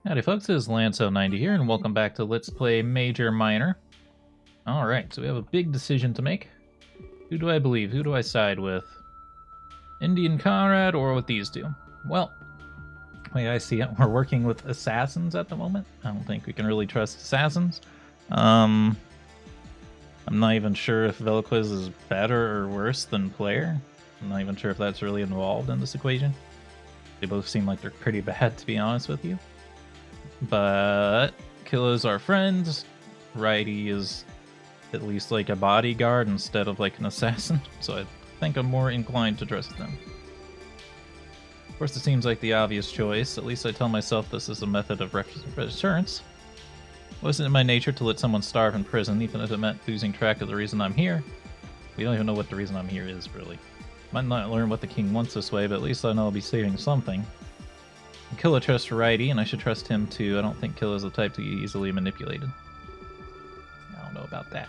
Howdy folks, this is Lance Elliott here, and welcome back to Let's Play Major Minor. Alright, so we have a big decision to make. Who do I believe? Who do I side with? Indian Conrad or with these two? Well, the way I see it, we're working with assassins at the moment. I don't think we can really trust assassins. I'm not even sure if Velquez is better or worse than player. I'm not even sure if that's really involved in this equation. They both seem like they're pretty bad, to be honest with you. But Killa's our friend. Righty is at least like a bodyguard instead of like an assassin, so I think I'm more inclined to trust them. Of course, it seems like the obvious choice. At least I tell myself this is a method of reassurance. It wasn't in my nature to let someone starve in prison, even if it meant losing track of the reason I'm here. We don't even know what the reason I'm here is, really. Might not learn what the king wants this way, but at least I know I'll be saving something. Killa trusts Righty, and I should trust him too. I don't think Killa's the type to be easily manipulated. I don't know about that.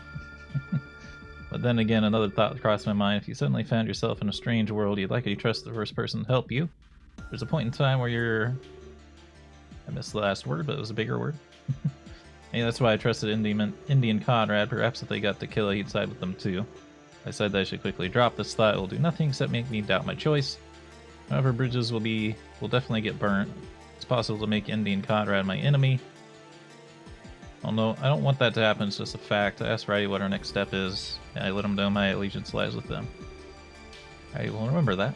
But then again, another thought crossed my mind. If you suddenly found yourself in a strange world, you'd likely trust the first person to help you. There's a point in time where you're... I missed the last word, but it was a bigger word. Hey, that's why I trusted Indian Conrad. Perhaps if they got to Killa, he'd side with them too. I said that I should quickly drop this thought. It will do nothing except make me doubt my choice. However, bridges will definitely get burnt. It's possible to make Indian Conrad my enemy. Oh no, I don't want that to happen, it's just a fact. I asked Righty what our next step is, and I let him know my allegiance lies with them. I will remember that.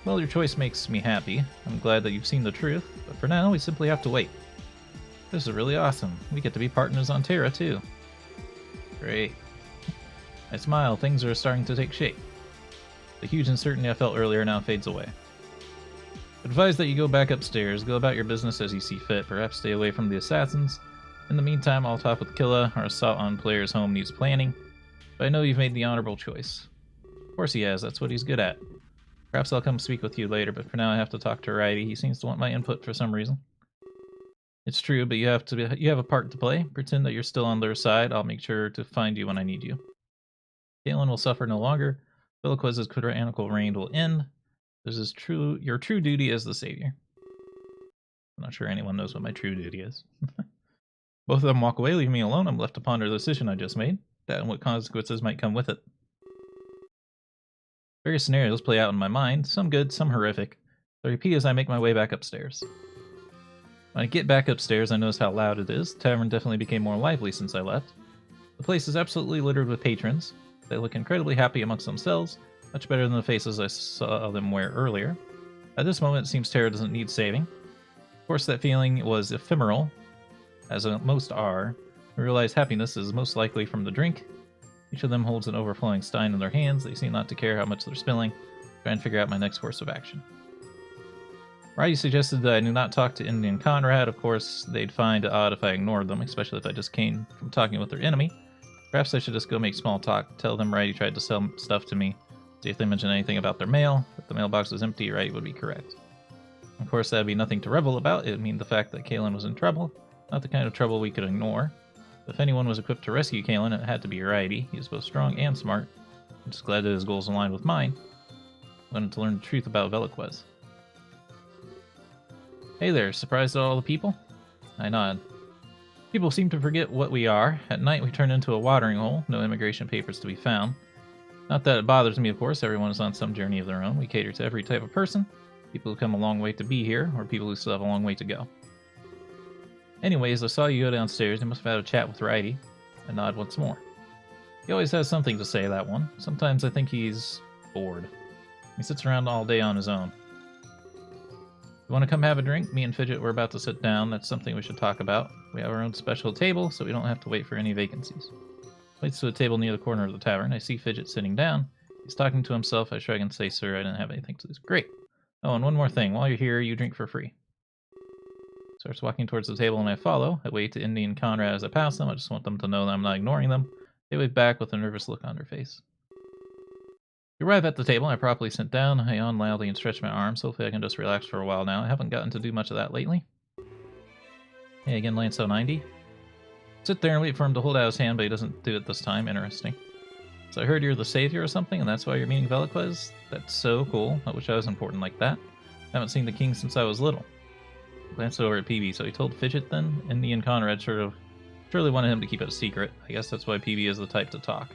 Well, your choice makes me happy. I'm glad that you've seen the truth, but for now, we simply have to wait. This is really awesome. We get to be partners on Terra, too. Great. I smile, things are starting to take shape. The huge uncertainty I felt earlier now fades away. Advise that you go back upstairs, go about your business as you see fit, perhaps stay away from the assassins. In the meantime, I'll talk with Killa. Our assault on player's home needs planning, but I know you've made the honorable choice. Of course he has, that's what he's good at. Perhaps I'll come speak with you later, but for now I have to talk to Righty. He seems to want my input for some reason. It's true, but you have a part to play. Pretend that you're still on their side. I'll make sure to find you when I need you. Caitlin will suffer no longer. Velquez's tyrannical reign will end. This is your true duty as the savior. I'm not sure anyone knows what my true duty is. Both of them walk away, leaving me alone. I'm left to ponder the decision I just made, that and what consequences might come with it. Various scenarios play out in my mind, some good, some horrific. I repeat as I make my way back upstairs. When I get back upstairs, I notice how loud it is. The tavern definitely became more lively since I left. The place is absolutely littered with patrons. They look incredibly happy amongst themselves, much better than the faces I saw them wear earlier. At this moment, it seems Terra doesn't need saving. Of course, that feeling was ephemeral, as most are. I realize happiness is most likely from the drink. Each of them holds an overflowing stein in their hands. They seem not to care how much they're spilling. Try and figure out my next course of action. Righty suggested that I do not talk to Indian Conrad. Of course, they'd find it odd if I ignored them, especially if I just came from talking with their enemy. Perhaps I should just go make small talk, tell them Righty tried to sell stuff to me, see if they mention anything about their mail. If the mailbox was empty, Righty would be correct. Of course, that'd be nothing to revel about. It would mean the fact that Caitlin was in trouble, not the kind of trouble we could ignore. If anyone was equipped to rescue Caitlin, it had to be Righty. He was both strong and smart. I'm just glad that his goals aligned with mine. I wanted to learn the truth about Velquez. Hey there, surprised at all the people? I nod. People seem to forget what we are. At night we turn into a watering hole, no immigration papers to be found. Not that it bothers me, of course, everyone is on some journey of their own. We cater to every type of person, people who come a long way to be here, or people who still have a long way to go. Anyways, I saw you go downstairs, you must have had a chat with Righty. I nod once more. He always has something to say, that one. Sometimes I think he's bored. He sits around all day on his own. You want to come have a drink? Me and Fidget were about to sit down. That's something we should talk about. We have our own special table, so we don't have to wait for any vacancies. Waits to a table near the corner of the tavern. I see Fidget sitting down. He's talking to himself. I shrug and say, sir, I didn't have anything to lose. Great. Oh, and one more thing. While you're here, you drink for free. Starts walking towards the table and I follow. I wait to Indy and Conrad as I pass them. I just want them to know that I'm not ignoring them. They wave back with a nervous look on their face. We arrive at the table, I properly sit down, I yawn loudly and stretch my arms. Hopefully I can just relax for a while now. I haven't gotten to do much of that lately. Hey again, Lance 90. Sit there and wait for him to hold out his hand, but he doesn't do it this time. Interesting. So I heard you're the savior or something, and that's why you're meeting Velquez? That's so cool. I wish I was important like that. I haven't seen the king since I was little. Glanced over at PB. So he told Fidget then? Indy and Conrad surely wanted him to keep it a secret. I guess that's why PB is the type to talk.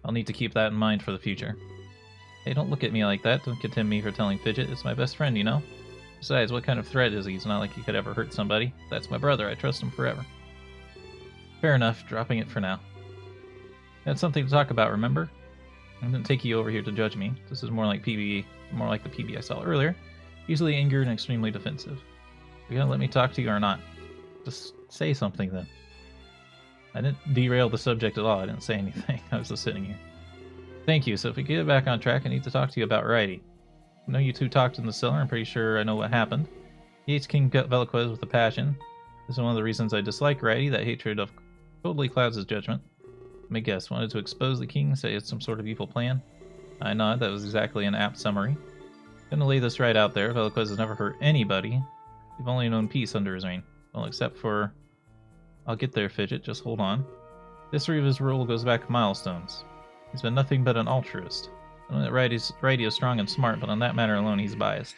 I'll need to keep that in mind for the future. Hey, don't look at me like that. Don't condemn me for telling Fidget. It's my best friend, you know? Besides, what kind of threat is he? It's not like he could ever hurt somebody. That's my brother. I trust him forever. Fair enough. Dropping it for now. Had something to talk about, remember? I didn't take you over here to judge me. This is more like PB, more like the PB I saw earlier. Easily angered and extremely defensive. You gonna let me talk to you or not? Just say something then. I didn't derail the subject at all. I didn't say anything. I was just sitting here. Thank you. So if we get back on track, I need to talk to you about Howdy. I know you two talked in the cellar. I'm pretty sure I know what happened. He hates King Veloquez with a passion. This is one of the reasons I dislike Howdy. That hatred of totally clouds his judgment. Let me guess. Wanted to expose the king, say it's some sort of evil plan? I nod. That was exactly an apt summary. Gonna lay this right out there. Veloquez has never hurt anybody. We've only known peace under his reign. Well, except for... I'll get there, Fidget. Just hold on. History of his rule goes back milestones. He's been nothing but an altruist. I know that Howdy is strong and smart, but on that matter alone he's biased.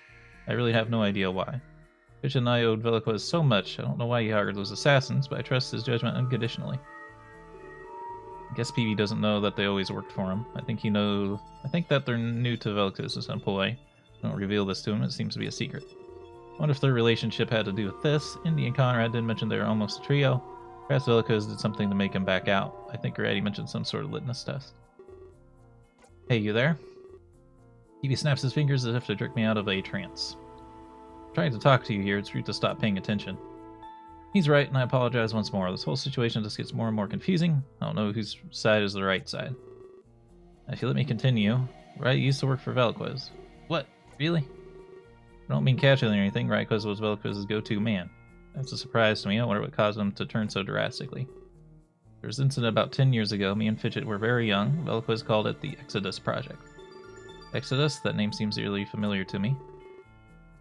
I really have no idea why. Fidget and I owed Veloquez so much. I don't know why he hired those assassins, but I trust his judgment unconditionally. I guess PB doesn't know that they always worked for him. I think that they're new to Veloquez's employ. Don't reveal this to him. It seems to be a secret. I wonder if their relationship had to do with this. Indy and Conrad did mention they were almost a trio. Perhaps Veloquez did something to make him back out. I think Howdy mentioned some sort of litmus test. Hey, you there? PB snaps his fingers as if to jerk me out of a trance. I'm trying to talk to you here. It's rude to stop paying attention. He's right, and I apologize once more. This whole situation just gets more and more confusing. I don't know whose side is the right side. If you let me continue, Howdy used to work for Veloquez. What? Really? I don't mean casually or anything. Howdy was Veloquez's go-to man. That's a surprise to me. I wonder what caused him to turn so drastically. There was an incident about 10 years ago. Me and Fidget were very young. Veloquez called it the Exodus Project. Exodus? That name seems really familiar to me.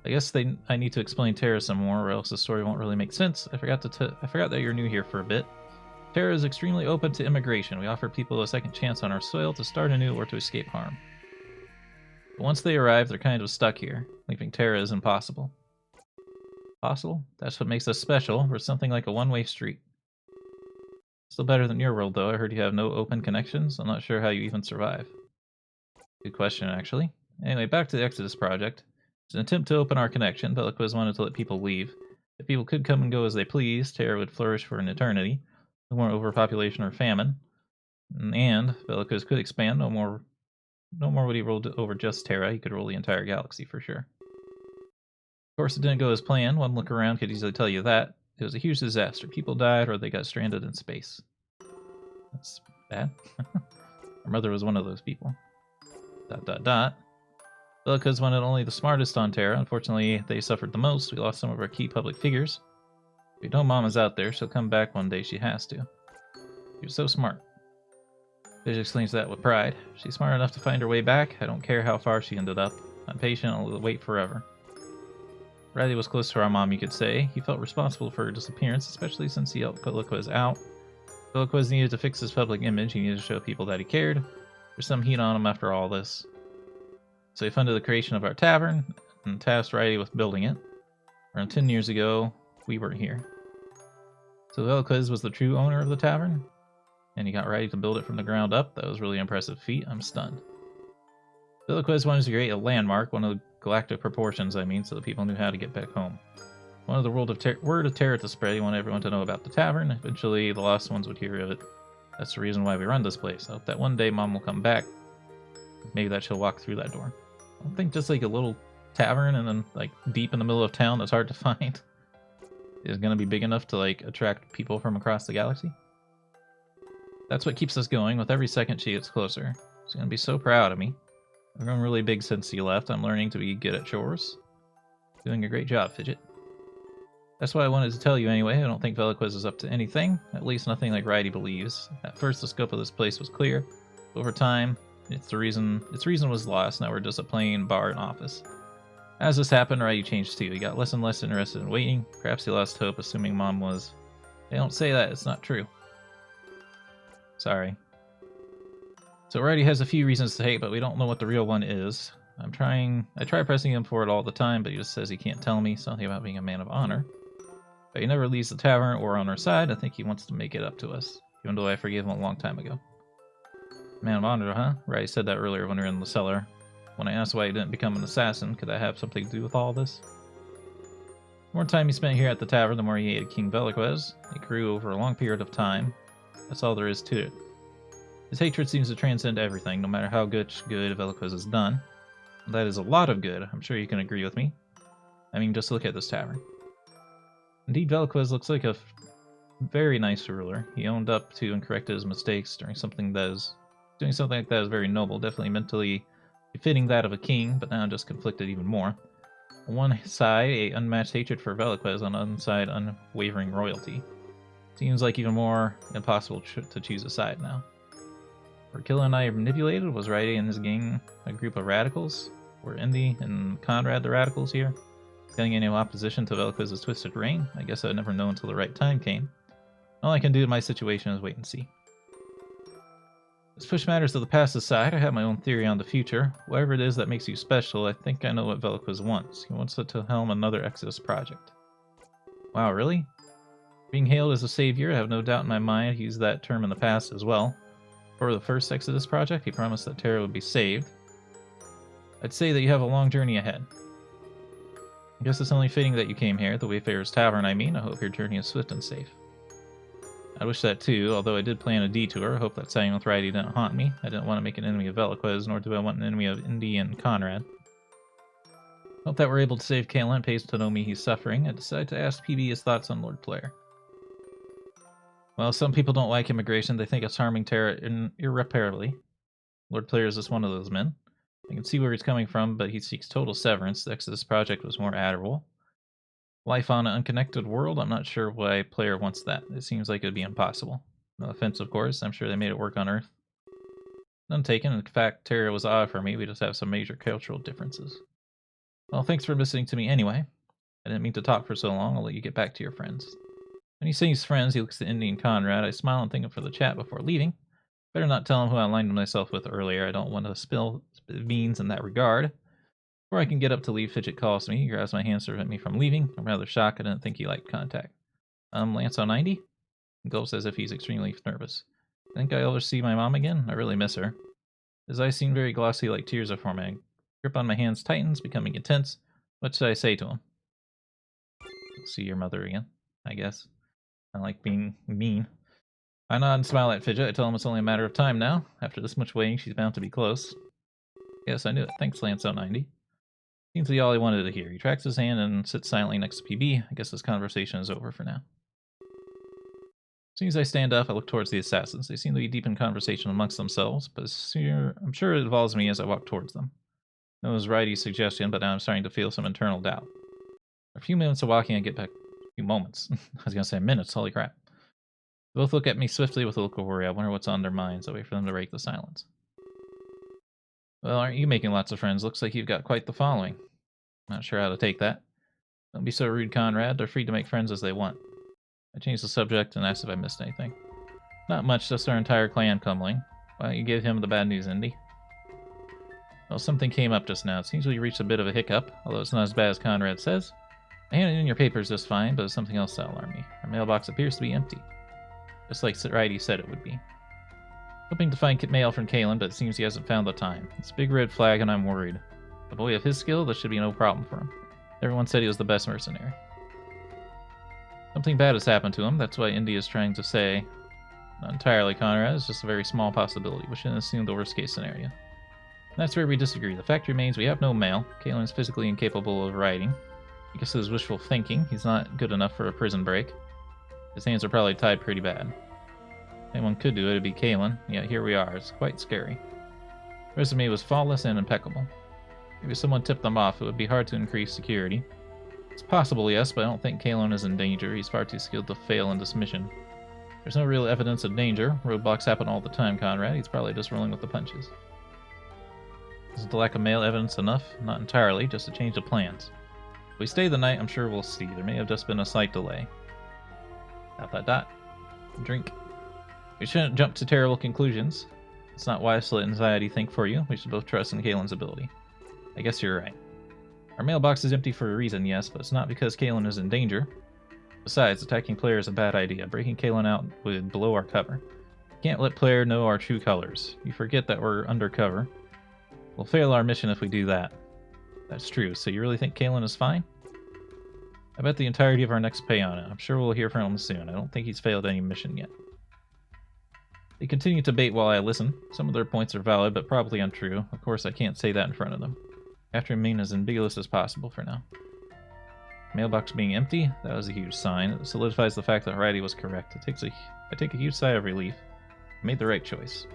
I guess I need to explain Terra some more, or else the story won't really make sense. I forgot that you're new here for a bit. Terra is extremely open to immigration. We offer people a second chance on our soil to start anew or to escape harm. But once they arrive, they're kind of stuck here. Leaving Terra is impossible. Possible? That's what makes us special. We're something like a one-way street. Still better than your world, though. I heard you have no open connections. I'm not sure how you even survive. Good question, actually. Anyway, back to the Exodus Project. It's an attempt to open our connection. Veloquez wanted to let people leave. If people could come and go as they pleased, Terra would flourish for an eternity. No more overpopulation or famine. And Veloquez could expand. No more would he rule over just Terra. He could rule the entire galaxy for sure. Of course, it didn't go as planned. One look around could easily tell you that. It was a huge disaster. People died or they got stranded in space. That's bad. Our mother was one of those people. ... Veloquez wanted only the smartest on Terra. Unfortunately, they suffered the most. We lost some of our key public figures. We know Mom is out there. She'll come back one day. She has to. She was so smart. Fidget explains that with pride. She's smart enough to find her way back. I don't care how far she ended up. I'm patient. I'll wait forever. Howdy was close to our mom, you could say. He felt responsible for her disappearance, especially since he helped Veloquez out. Veloquez needed to fix his public image. He needed to show people that he cared. There's some heat on him after all this. So he funded the creation of our tavern and tasked Howdy with building it. Around 10 years ago, we weren't here. So Veloquez was the true owner of the tavern, and he got Howdy to build it from the ground up. That was a really impressive feat. I'm stunned. Veloquez wanted to create a landmark, one of the galactic proportions, I mean, so that people knew how to get back home. Wanted the word of Terra to spread. He wanted everyone to know about the tavern. Eventually, the lost ones would hear of it. That's the reason why we run this place. I hope that one day Mom will come back. Maybe that she'll walk through that door. I don't think just like a little tavern and then like deep in the middle of town that's hard to find is going to be big enough to like attract people from across the galaxy. That's what keeps us going. With every second she gets closer. She's going to be so proud of me. I've grown really big since you left. I'm learning to be good at chores. Doing a great job, Fidget. That's what I wanted to tell you anyway. I don't think Veloquez is up to anything. At least nothing like Howdy believes. At first the scope of this place was clear. Over time, its reason was lost. Now we're just a plain bar and office. As this happened, Howdy changed too. He got less and less interested in waiting. Perhaps he lost hope, assuming Mom was... They don't say that. It's not true. Sorry. So Howdy has a few reasons to hate, but we don't know what the real one is. I try pressing him for it all the time, but he just says he can't tell me something about being a man of honor. But he never leaves the tavern or on our side. I think he wants to make it up to us, even though I forgave him a long time ago. Man of honor, huh? Right, he said that earlier when we were in the cellar. When I asked why he didn't become an assassin, could that have something to do with all this? The more time he spent here at the tavern, the more he hated King Veloquez. It grew over a long period of time. That's all there is to it. His hatred seems to transcend everything, no matter how good Veloquez has done. That is a lot of good, I'm sure you can agree with me. I mean, just look at this tavern. Indeed, Veloquez looks like a very nice ruler. He owned up to and corrected his mistakes doing something like that is very noble, definitely mentally befitting that of a king, but now just conflicted even more. On one side, a unmatched hatred for Veloquez, on the other side, unwavering royalty. Seems like even more impossible to choose a side now. Were Killa and I manipulated? Was Riley and his gang a group of radicals? Were Indy and Conrad the radicals here? Feeling any opposition to Veloquez's twisted reign? I guess I'd never know until the right time came. All I can do in my situation is wait and see. Let's push matters of the past aside. I have my own theory on the future. Whatever it is that makes you special, I think I know what Veloquez wants. He wants to helm another Exodus project. Wow, really? Being hailed as a savior, I have no doubt in my mind he used that term in the past as well. For the first Exodus project, he promised that Terra would be saved. I'd say that you have a long journey ahead. I guess it's only fitting that you came here, the Wayfarer's Tavern, I mean. I hope your journey is swift and safe. I wish that too, although I did plan a detour. I hope that siding with Riley didn't haunt me. I didn't want to make an enemy of Veloquez, nor do I want an enemy of Indy and Conrad. Hope that we're able to save Kalen. It pays to know me he's suffering. I decided to ask PB his thoughts on Lord Player. Well, some people don't like immigration. They think it's harming Terra irreparably. Lord Player is just one of those men. I can see where he's coming from, but he seeks total severance. The Exodus project was more admirable. Life on an unconnected world? I'm not sure why Player wants that. It seems like it would be impossible. No offense, of course. I'm sure they made it work on Earth. None taken. In fact, Terra was odd for me. We just have some major cultural differences. Well, thanks for listening to me anyway. I didn't mean to talk for so long. I'll let you get back to your friends. When he says friends, he looks to Indy and Conrad. I smile and thank him for the chat before leaving. Better not tell him who I aligned myself with earlier. I don't want to spill beans in that regard. Before I can get up to leave, Fidget calls me. He grabs my hand to prevent me from leaving. I'm rather shocked. I didn't think he liked contact. Lance 90? He gulps as if he's extremely nervous. Think I'll ever see my mom again? I really miss her. His eyes seem very glossy, like tears are forming. Grip on my hands tightens, becoming intense. What should I say to him? See your mother again, I guess. I like being mean. I nod and smile at Fidget. I tell him it's only a matter of time now. After this much waiting, she's bound to be close. Yes, I knew it. Thanks, Lance 90. Seems to be all he wanted to hear. He tracks his hand and sits silently next to PB. I guess this conversation is over for now. As soon as I stand up, I look towards the assassins. They seem to be deep in conversation amongst themselves, but I'm sure it involves me as I walk towards them. That was Riley's suggestion, but now I'm starting to feel some internal doubt. A few minutes of walking, I get back. A few moments. I was going to say minutes. Holy crap. They both look at me swiftly with a look of worry. I wonder what's on their minds. I wait for them to break the silence. Well, aren't you making lots of friends? Looks like you've got quite the following. Not sure how to take that. Don't be so rude, Conrad. They're free to make friends as they want. I changed the subject and asked if I missed anything. Not much, just our entire clan crumbling. Why don't you give him the bad news, Indy? Well, something came up just now. It seems we reached a bit of a hiccup, although it's not as bad as Conrad says. I handed in your papers just fine, but there's something else that alarmed me. Our mailbox appears to be empty. Just like Riley said it would be. Hoping to find mail from Kalen, but it seems he hasn't found the time. It's a big red flag and I'm worried. A boy of his skill, this should be no problem for him. Everyone said he was the best mercenary. Something bad has happened to him, that's why Indy is trying to say. Not entirely, Conrad, it's just a very small possibility. We shouldn't assume the worst case scenario. That's where we disagree. The fact remains we have no mail. Kalen is physically incapable of writing. I guess it was wishful thinking. He's not good enough for a prison break. His hands are probably tied pretty bad. If anyone could do it, it'd be Kalen. Yet here we are. It's quite scary. The resume was flawless and impeccable. Maybe someone tipped them off. It would be hard to increase security. It's possible, yes, but I don't think Kalen is in danger. He's far too skilled to fail in this mission. There's no real evidence of danger. Roadblocks happen all the time, Conrad. He's probably just rolling with the punches. Is the lack of mail evidence enough? Not entirely, just a change of plans. If we stay the night, I'm sure we'll see. There may have just been a slight delay. ... Drink. We shouldn't jump to terrible conclusions. It's not wise to let anxiety think for you. We should both trust in Kalen's ability. I guess you're right. Our mailbox is empty for a reason, yes, but it's not because Kalen is in danger. Besides, attacking player is a bad idea. Breaking Kalen out would blow our cover. Can't let player know our true colors. You forget that we're undercover. We'll fail our mission if we do that. That's true. So you really think Kalen is fine? I bet the entirety of our next pay on it. I'm sure we'll hear from him soon. I don't think he's failed any mission yet. They continue to bait while I listen. Some of their points are valid, but probably untrue. Of course, I can't say that in front of them. I have to remain as ambiguous as possible for now. Mailbox being empty? That was a huge sign. It solidifies the fact that Howdy was correct. I take a huge sigh of relief. I made the right choice.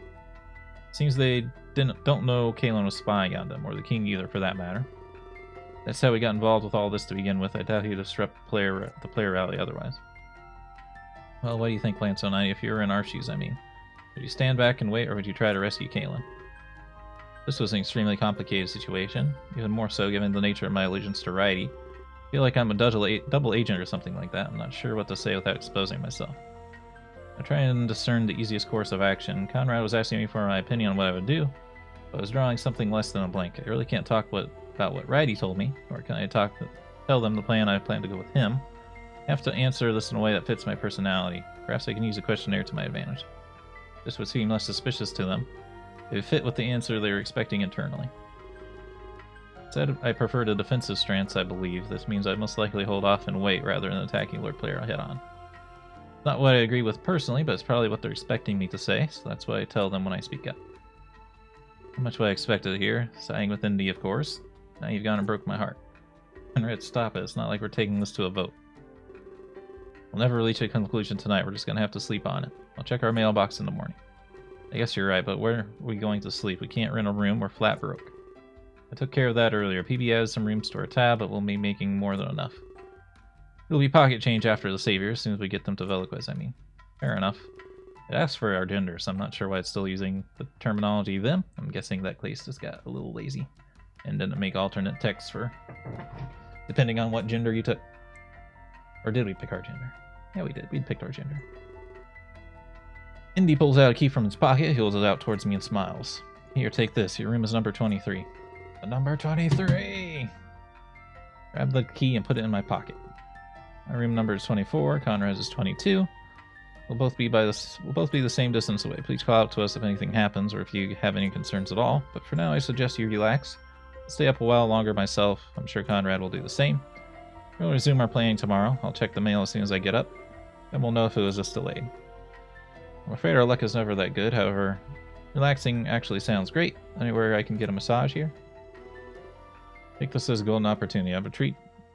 Seems they don't know Kalen was spying on them, or the king either, for that matter. That's how we got involved with all this to begin with. I doubt he'd disrupt the player rally otherwise. Well, what do you think, Lance Elliott? If you were in our shoes, I mean. Would you stand back and wait, or would you try to rescue Kalen? This was an extremely complicated situation, even more so given the nature of my allegiance to Howdy. I feel like I'm a double agent or something like that. I'm not sure what to say without exposing myself. I try and discern the easiest course of action. Conrad was asking me for my opinion on what I would do, but I was drawing something less than a blank. I really can't talk about what Howdy told me, or can I tell them the plan I plan to go with him? I have to answer this in a way that fits my personality. Perhaps I can use a questionnaire to my advantage. This would seem less suspicious to them. It would fit with the answer they were expecting internally. Said I preferred a defensive stance, I believe. This means I'd most likely hold off and wait rather than attacking Lord Player head on. Not what I agree with personally, but it's probably what they're expecting me to say, so that's what I tell them when I speak up. How much what I expected here. Sighing with Indy, of course. Now you've gone and broke my heart. Conrad, stop it. It's not like we're taking this to a vote. We'll never reach a conclusion tonight. We're just going to have to sleep on it. I'll check our mailbox in the morning. I guess you're right, but where are we going to sleep? We can't rent a room. We're flat broke. I took care of that earlier. PB has some rooms to our tab, but we'll be making more than enough. It'll be pocket change after the Savior, as soon as we get them to Veloquez, I mean. Fair enough. It asks for our gender, so I'm not sure why it's still using the terminology them. I'm guessing that place just got a little lazy and didn't make alternate text for depending on what gender you took. Or did we pick our gender? Yeah, we did. We picked our gender. Indy pulls out a key from his pocket. He holds it out towards me and smiles. Here, take this. Your room is number 23. The number 23! Grab the key and put it in my pocket. My room number is 24. Conrad's is 22. We'll both be the same distance away. Please call out to us if anything happens or if you have any concerns at all. But for now, I suggest you relax. I'll stay up a while longer myself. I'm sure Conrad will do the same. We'll resume our planning tomorrow. I'll check the mail as soon as I get up. Then we'll know if it was just delayed. I'm afraid our luck is never that good. However, relaxing actually sounds great. Anywhere I can get a massage here? Take this as a golden opportunity. I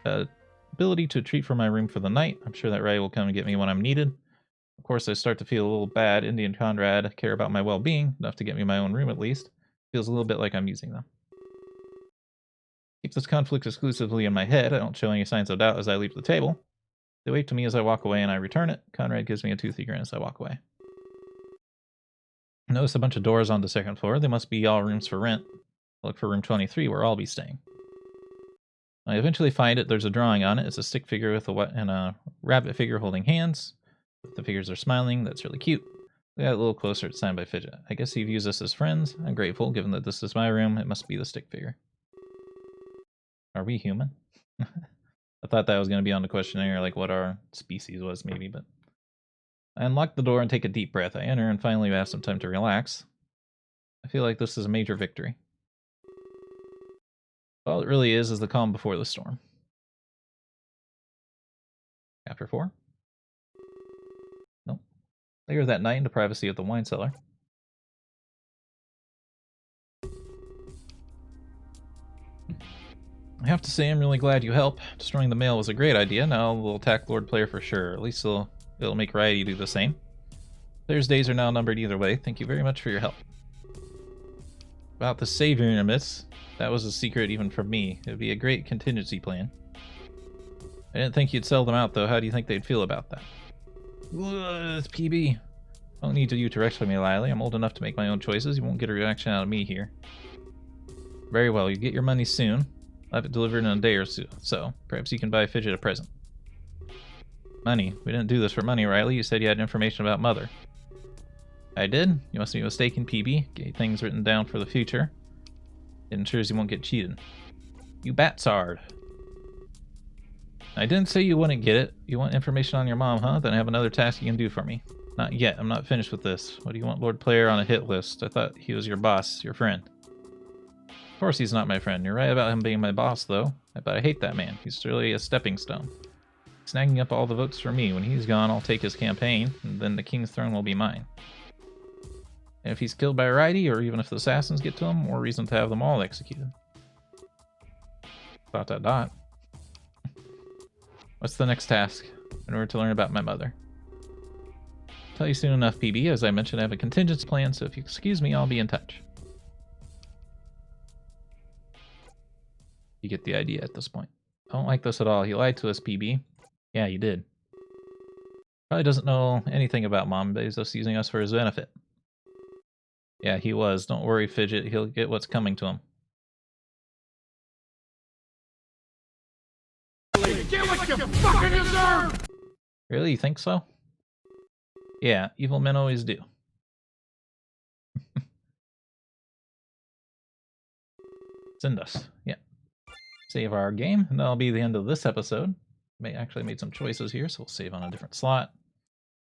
have ability to treat for my room for the night. I'm sure that Ray will come and get me when I'm needed. Of course, I start to feel a little bad. Indy and Conrad care about my well-being, enough to get me my own room at least. Feels a little bit like I'm using them. Keep this conflict exclusively in my head. I don't show any signs of doubt as I leave the table. They wave to me as I walk away and I return it. Conrad gives me a toothy grin as I walk away. I notice a bunch of doors on the second floor. They must be all rooms for rent. I look for room 23 where I'll be staying. I eventually find it. There's a drawing on it. It's a stick figure with a rabbit figure holding hands. The figures are smiling. That's really cute. We got a little closer. It's signed by Fidget. I guess he views us as friends. I'm grateful, given that this is my room. It must be the stick figure. Are we human? I thought that was going to be on the questionnaire, like what our species was, maybe, but... I unlock the door and take a deep breath. I enter and finally have some time to relax. I feel like this is a major victory. All it really is the calm before the storm. Chapter 4? Nope. Later that night in the privacy of the wine cellar. I have to say I'm really glad you helped. Destroying the mail was a great idea. Now we'll attack Lord Player for sure. At least it'll make Howdy do the same. Player's days are now numbered either way. Thank you very much for your help. About the Savior Intermits, that was a secret even from me. It would be a great contingency plan. I didn't think you'd sell them out, though. How do you think they'd feel about that? It's PB. I don't need you to rescue me, Lily. I'm old enough to make my own choices. You won't get a reaction out of me here. Very well. You get your money soon. I'll have it delivered in a day or so. Perhaps you can buy Fidget a present. Money? We didn't do this for money, Riley. You said you had information about Mother. I did? You must be mistaken, PB. Get things written down for the future. It ensures you won't get cheated. You batsard. I didn't say you wouldn't get it. You want information on your mom, huh? Then I have another task you can do for me. Not yet. I'm not finished with this. What do you want Lord Player on a hit list? I thought he was your boss, your friend. Of course he's not my friend. You're right about him being my boss, though. But I hate that man. He's really a stepping stone. Snagging up all the votes for me. When he's gone, I'll take his campaign, and then the king's throne will be mine. And if he's killed by Howdy, or even if the assassins get to him, more reason to have them all executed. ... What's the next task? In order to learn about my mother. I'll tell you soon enough, PB. As I mentioned, I have a contingency plan, so if you excuse me, I'll be in touch. You get the idea at this point. I don't like this at all. He lied to us, PB. Yeah, you did. Probably doesn't know anything about Mom, but he's just using us for his benefit. Yeah, he was. Don't worry, Fidget. He'll get what's coming to him. Get what you fucking deserve! Really? You think so? Yeah, evil men always do. Send us. Yeah. Save our game, and that'll be the end of this episode. Actually made some choices here, so we'll save on a different slot.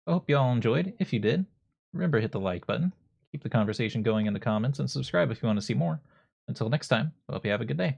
I hope you all enjoyed. If you did, remember to hit the like button, keep the conversation going in the comments, and subscribe if you want to see more. Until next time, I hope you have a good day.